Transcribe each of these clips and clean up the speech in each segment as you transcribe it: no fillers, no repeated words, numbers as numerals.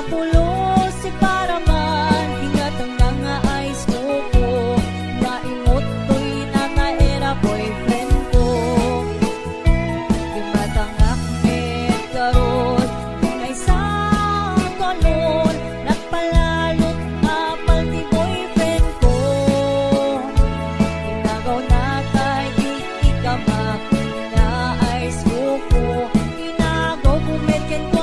pulos si paraman ingat ang mga eyes ko naimot ko'y nakaera boyfriend ko di matangak met karot ngay sa kolon nagpalalot apal ti boyfriend ko inagaw na kay ikamak na eyes ko inagaw kumetken ko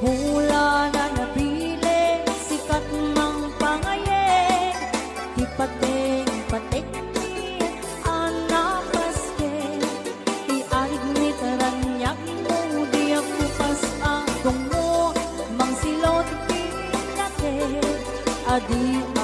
Bula na nabili, sikat ng pangayen, di pating-patik ni anapaske, iarig ni taranyak mo, di ako pas agong mo, mang silot pinate, adi